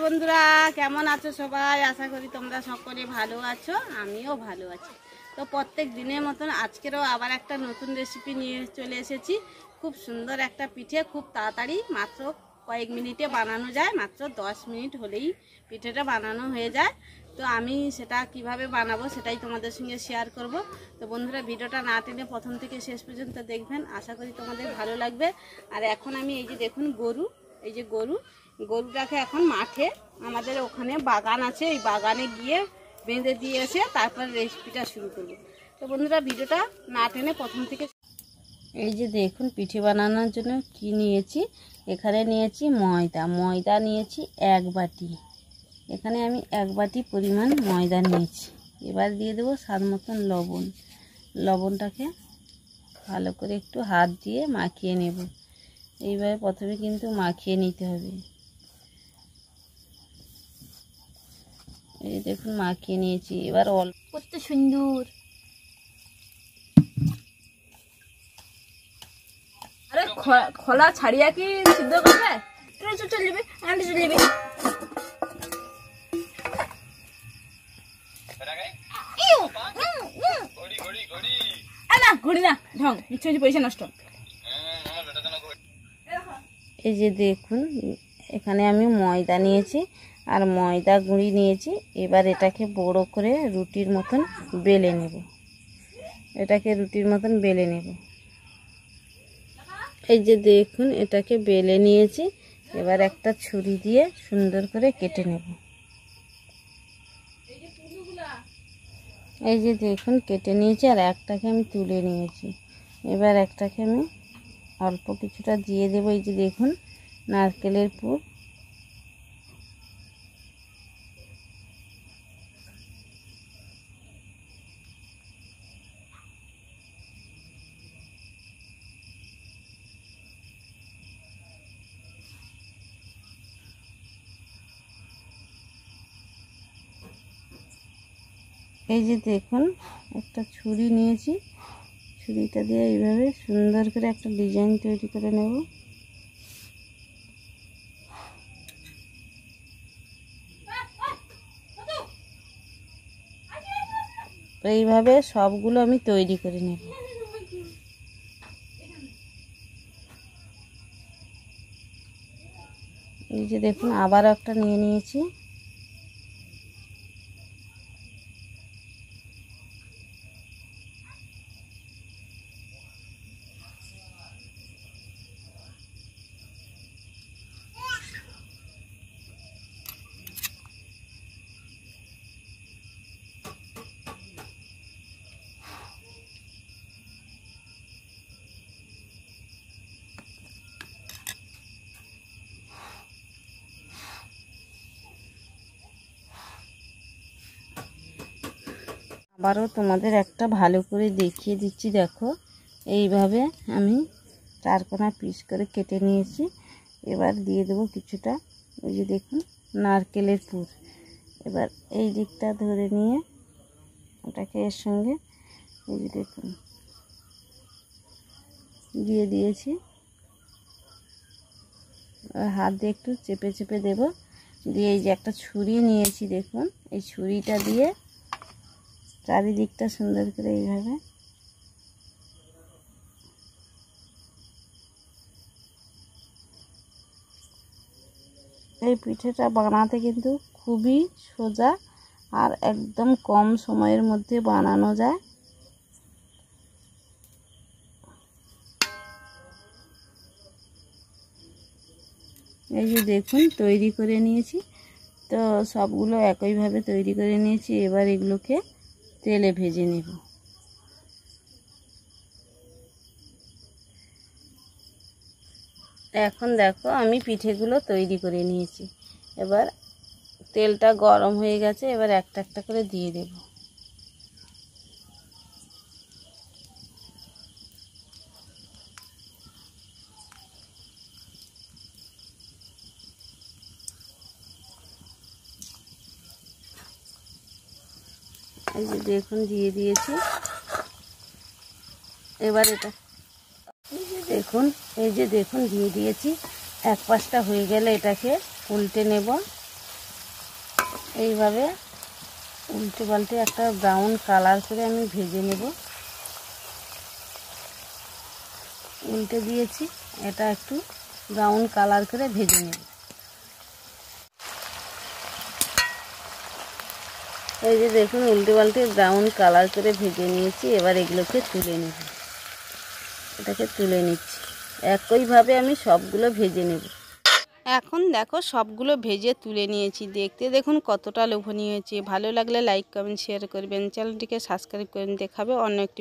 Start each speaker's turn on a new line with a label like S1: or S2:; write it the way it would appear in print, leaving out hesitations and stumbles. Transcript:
S1: বন্ধুরা, কেমন আছো সবাই? আশা করি তোমরা সকলে ভালো আছো, আমিও ভালো আছি। তো প্রত্যেক দিনের মতন আজকেরও আবার একটা নতুন রেসিপি নিয়ে চলে এসেছি। খুব সুন্দর একটা পিঠে, খুব তাড়াতাড়ি মাত্র কয়েক মিনিটে বানানো যায়, মাত্র 10 মিনিট হলেই পিঠেটা বানানো হয়ে যায়। তো আমি সেটা কিভাবে বানাবো সেটাই তোমাদের সঙ্গে শেয়ার করব। তো বন্ধুরা, ভিডিওটা না টেনে প্রথম থেকে শেষ পর্যন্ত দেখবেন, আশা করি তোমাদের ভালো লাগবে। আর এখন আমি এই যে দেখুন গরুটাকে এখন মাঠে, আমাদের ওখানে বাগান আছে, এই বাগানে গিয়ে বেঁধে দিয়ে এসে তারপর রেসিপিটা শুরু করব। তো বন্ধুরা, ভিডিওটা না টেনে প্রথম থেকে। এই যে দেখুন পিঠে বানানোর জন্য কি নিয়েছি। এখানে নিয়েছি ময়দা নিয়েছি 1 বাটি। এখানে আমি 1 বাটি পরিমাণ ময়দা নিয়েছি। এবার দিয়ে দেবো স্বাদ মতন লবণটাকে ভালো করে একটু হাত দিয়ে মাখিয়ে নেব। এইভাবে প্রথমে কিন্তু মাখিয়ে নিতে হবে। এই দেখুন মাখিয়ে নিয়েছি। এবার অল্প, কত সুন্দর। আরে খোলা ছাড়িয়া কি সিদ্ধ করবে? চলবে চলবে। ঘড়ি না ঢং, ইচ্ছে পয়সা নষ্ট। এই যে দেখুন এখানে আমি ময়দা নিয়েছি আর ময়দা গুঁড়ি নিয়েছি। এবার এটাকে বড় করে রুটির মতন বেলে নেব। এই যে দেখুন এটাকে বেলে নিয়েছি। এবার একটা ছুরি দিয়ে সুন্দর করে কেটে নেব। এই যে দেখুন কেটে নিয়েছি আর একটাকে আমি তুলে নিয়েছি। এবার একটাকে আমি অল্প কিছুটা দিয়ে দেবো। এই যে দেখুন নারকেলের পুর। এই যে দেখুন একটা ছুরি নিয়েছি, ছুরিটা দিয়ে এইভাবে সুন্দর করে একটা ডিজাইন তৈরি করে নেব। এইভাবে সবগুলো আমি তৈরি করে নেব। এই যে দেখুন আবার একটা নিয়ে নিয়েছি। আবারও তোমাদের একটা ভালো করে দেখিয়ে দিচ্ছি। দেখো এইভাবে আমি 4 কোনা পিস করে কেটে নিয়েছি। এবার দিয়ে দেবো কিছুটা, ওই যে দেখুন নারকেলের পুর। এবার এই দিকটা ধরে নিয়ে ওটাকে এর সঙ্গে এই যে দেখুন দিয়ে দিয়েছি। হাত দিয়ে একটু চেপে চেপে দেব। দিয়ে এই যে একটা ছুরি নিয়েছি, দেখুন এই ছুরিটা দিয়ে চারিদিকটা সুন্দর করে এইভাবে এই পিঠেটা বানাতে কিন্তু খুবই সোজা আর একদম কম সময়ের মধ্যে বানানো যায়। এই যে দেখুন তৈরি করে নিয়েছি। তো সবগুলো একইভাবে তৈরি করে নিয়েছি। এবার এগুলোকে তেলে ভেজে নেব। এখন দেখো আমি পিঠেগুলো তৈরি করে নিয়েছি। এবার তেলটা গরম হয়ে গেছে, এবার একটা একটা করে দিয়ে দেব। এই যে দেখুন দিয়ে দিয়েছি। এবার এটা দেখুন, এই যে দেখুন দিয়ে দিয়েছি। এক পাশটা হয়ে গেলে এটাকে উল্টে নেব। এইভাবে উল্টে পাল্টে একটা ব্রাউন কালার করে আমি ভেজে নেব। উল্টে দিয়েছি, এটা একটু ব্রাউন কালার করে ভেজে নেব। এই যে দেখুন উল্টে পাল্টে ব্রাউন কালার করে ভেজে নিয়েছি। এবার এগুলোকে তুলে নেব। এটাকে তুলে নিচ্ছি। একইভাবে আমি সবগুলো ভেজে নেব। এখন দেখো সবগুলো ভেজে তুলে নিয়েছি। দেখতে দেখুন কতটা লোভনীয় হয়েছে। ভালো লাগলে লাইক কমেন্ট শেয়ার করবেন, চ্যানেলটিকে সাবস্ক্রাইব করবেন। দেখাবে অন্য একটি